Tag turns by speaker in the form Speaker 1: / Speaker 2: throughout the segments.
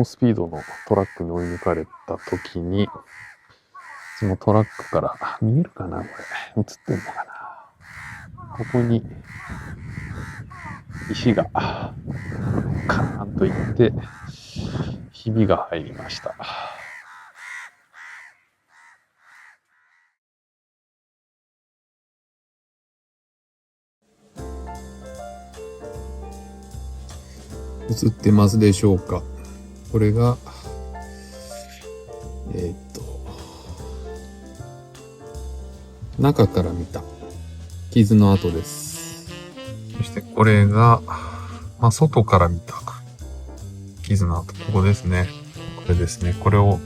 Speaker 1: スピードのトラックに追い抜かれた時に、そのトラックから、見えるかなこれ。映ってんのかな、ここに、石が、カーンといって、ひびが入りました。映ってますでしょうか。これが、中から見た傷の跡です。そしてこれが、外から見た傷の跡。ここですね。これですね。これを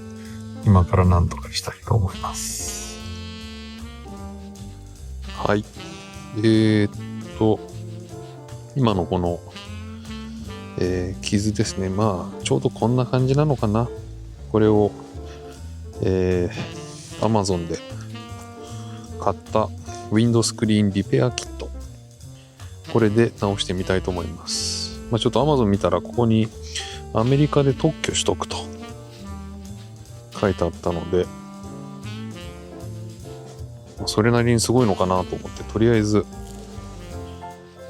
Speaker 1: 今から何とかしたいと思います。はい。今のこの、傷ですね。ちょうどこんな感じなのかな。これを、Amazon で買ったウィンドスクリーンリペアキット。これで直してみたいと思います。ちょっと Amazon 見たらここにアメリカで特許取得と書いてあったので、それなりにすごいのかなと思って、とりあえず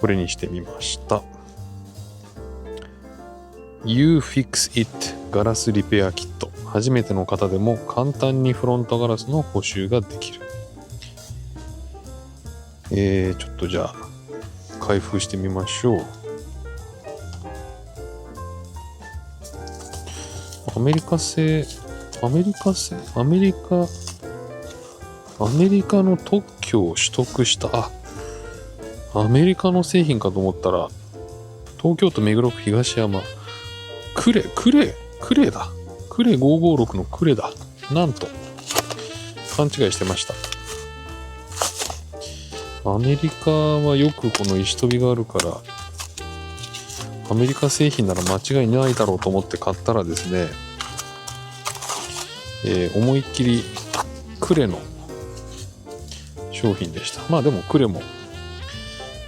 Speaker 1: これにしてみました。You Fix It ガラスリペアキット。初めての方でも簡単にフロントガラスの補修ができる。ちょっとじゃあ開封してみましょう。アメリカの特許を取得した、アメリカの製品かと思ったら、東京都目黒区東山、クレだ。クレ556のクレだ。なんと、勘違いしてました。アメリカはよくこの石飛びがあるから、アメリカ製品なら間違いないだろうと思って買ったらですね、思いっきりクレの商品でした。でもクレも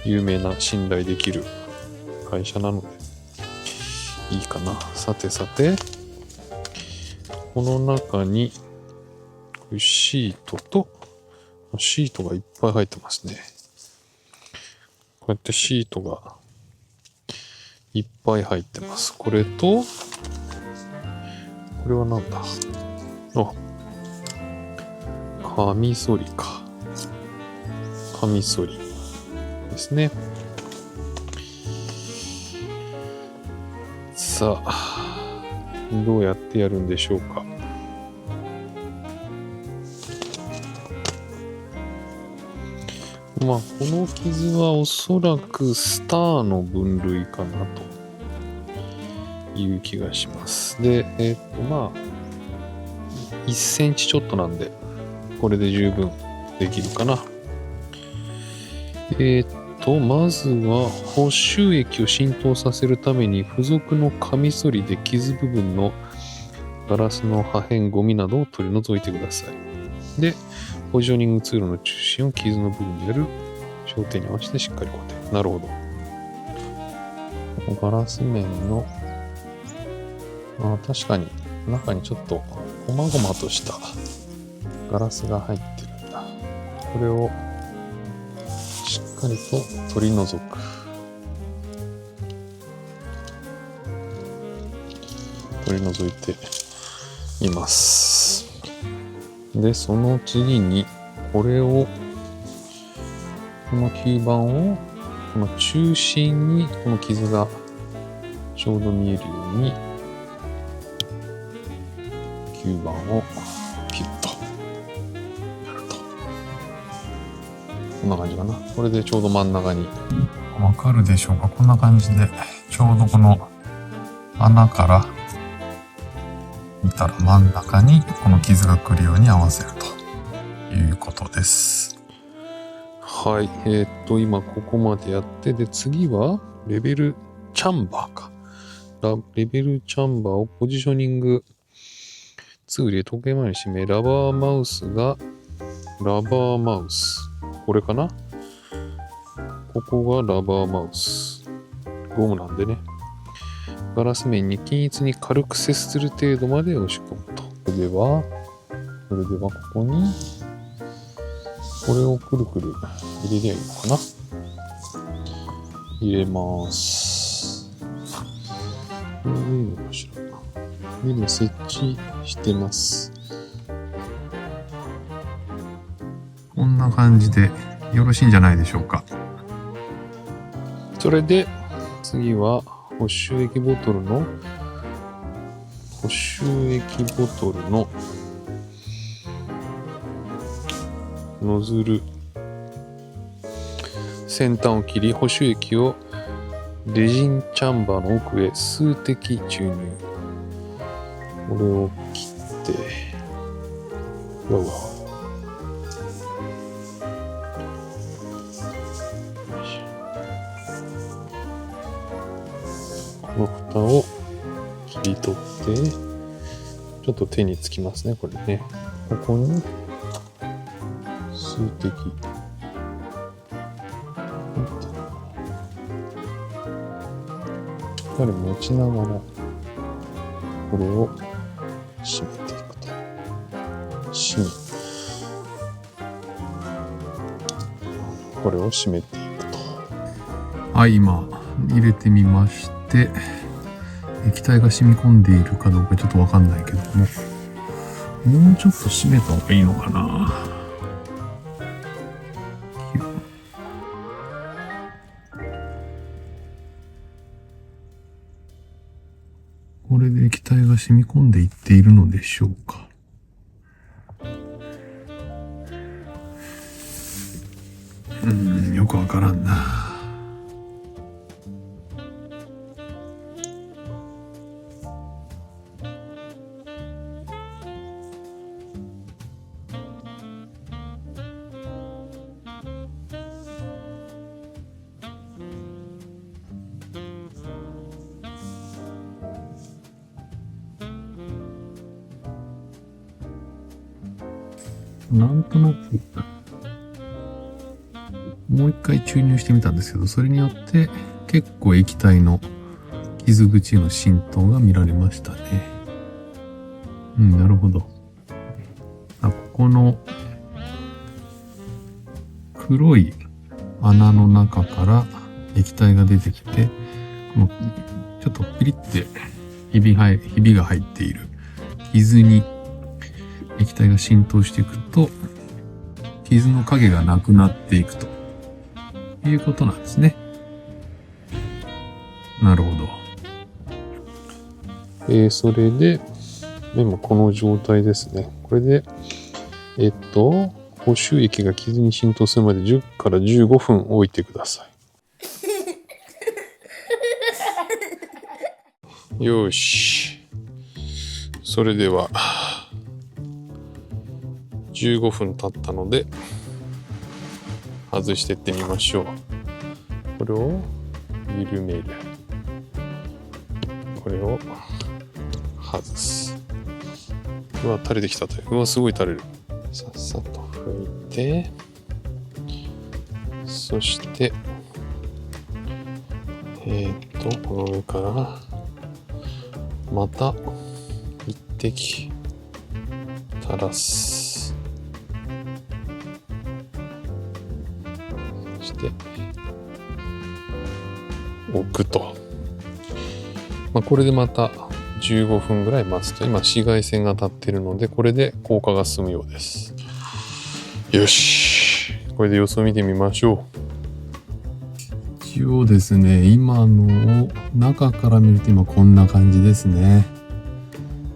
Speaker 1: 有名な信頼できる会社なのでいいかな。さてこの中にシートがいっぱい入ってますね。こうやってシートがいっぱい入ってます。これとこれはなんだ。カミソリですね。さあ、どうやってやるんでしょうか。この傷はおそらくスターの分類かなという気がします。で、1センチちょっとなんで、これで十分できるかな。まずは補修液を浸透させるために付属のカミソリで傷部分のガラスの破片、ゴミなどを取り除いてください。で、ポジショニングツールの中心を傷の部分にある焦点に合わせてしっかり固定。なるほど。このガラス面の、確かに中にちょっと細々としたガラスが入ってるんだ。これをしっかりと取り除く。取り除いています。で、その次にこの吸盤をこの中心にこの傷がちょうど見えるように吸盤をピュッとやると、こんな感じかな。これでちょうど真ん中に、わかるでしょうか。こんな感じでちょうどこの穴から見たら真ん中にこの傷が来るように合わせるということです。はい。今ここまでやって、で、次はレベルチャンバーか。レベルチャンバーをポジショニングツールで時計回りに締め、ラバーマウス。これかな？ここがラバーマウス。ゴムなんでね。ガラス面に均一に軽く接する程度まで押し込むと。それではここにこれをくるくる入れりゃいいのかな。入れます。これでいいのかしら。で設置してます。こんな感じでよろしいんじゃないでしょうか。それで次は補修液ボトルのノズル先端を切り、補修液をレジンチャンバーの奥へ数滴注入。これを切ってこの蓋を切り取って、ちょっと手につきますね、これね。ここに数滴しっかり持ちながらこれを締めていくと。これを締めていくと。はい、今入れてみまして、液体が染み込んでいるかどうかちょっとわかんないけども、もうちょっと締めた方がいいのかな。これで液体が染み込んでいっているのでしょうか。よくわからんな。なんとなくもう一回注入してみたんですけど、それによって結構液体の傷口への浸透が見られましたね。なるほど。ここの黒い穴の中から液体が出てきて、このちょっとピリってひびが入っている傷に液体が浸透していくと、傷の影がなくなっていくということなんですね。なるほど。それで今この状態ですね。これで補修液が傷に浸透するまで10から15分置いてください。よし。それでは15分経ったので外していってみましょう。これを緩める。これを外す。うわ、垂れてきたと。うわ、すごい垂れる。さっさと拭いて、そしてこの上からまた一滴垂らす。そして置くと。これでまた15分ぐらい待つと。今紫外線が当たっているので、これで効果が進むようです。よし、これで様子を見てみましょう。一応ですね、今のを中から見ると今こんな感じですね。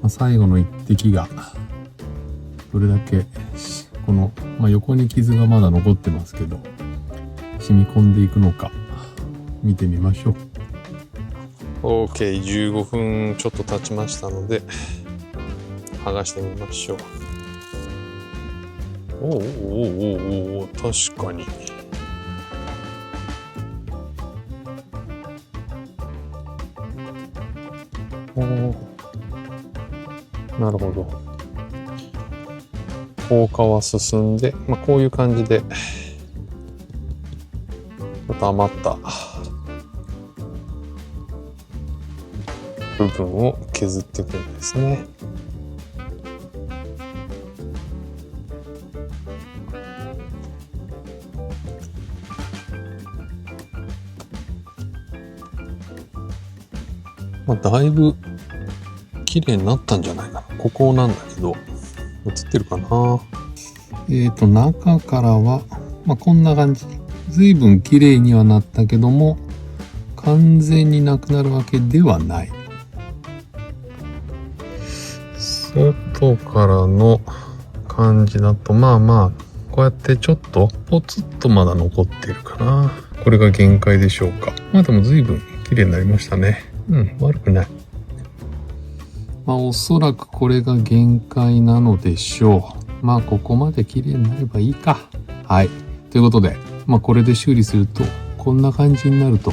Speaker 1: 最後の一滴がどれだけこの、横に傷がまだ残ってますけど染み込んでいくのか見てみましょう。OK、15分ちょっと経ちましたので剥がしてみましょう。お、確かになるほど。効果は進んで、こういう感じでちょっと余った部分を削っていくんですね。だいぶ綺麗になったんじゃないかな。ここなんだけど、映ってるかな。中からは、こんな感じ。随分綺麗にはなったけども、完全になくなるわけではない。外からの感じだと、こうやってちょっとポツッとまだ残っているかな。これが限界でしょうか。でも随分綺麗になりましたね。悪くない。おそらくこれが限界なのでしょう。ここまで綺麗になればいいか。はい。ということで、これで修理するとこんな感じになると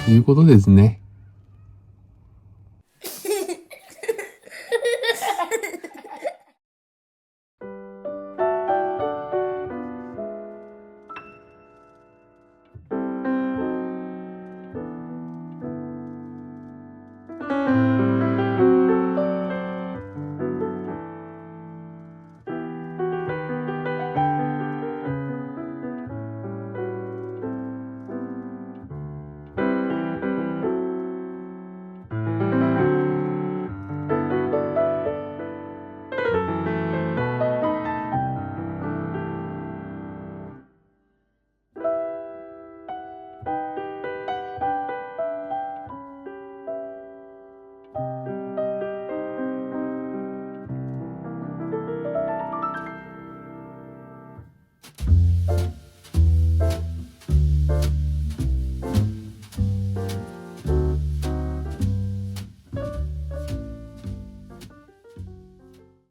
Speaker 1: いうことですね。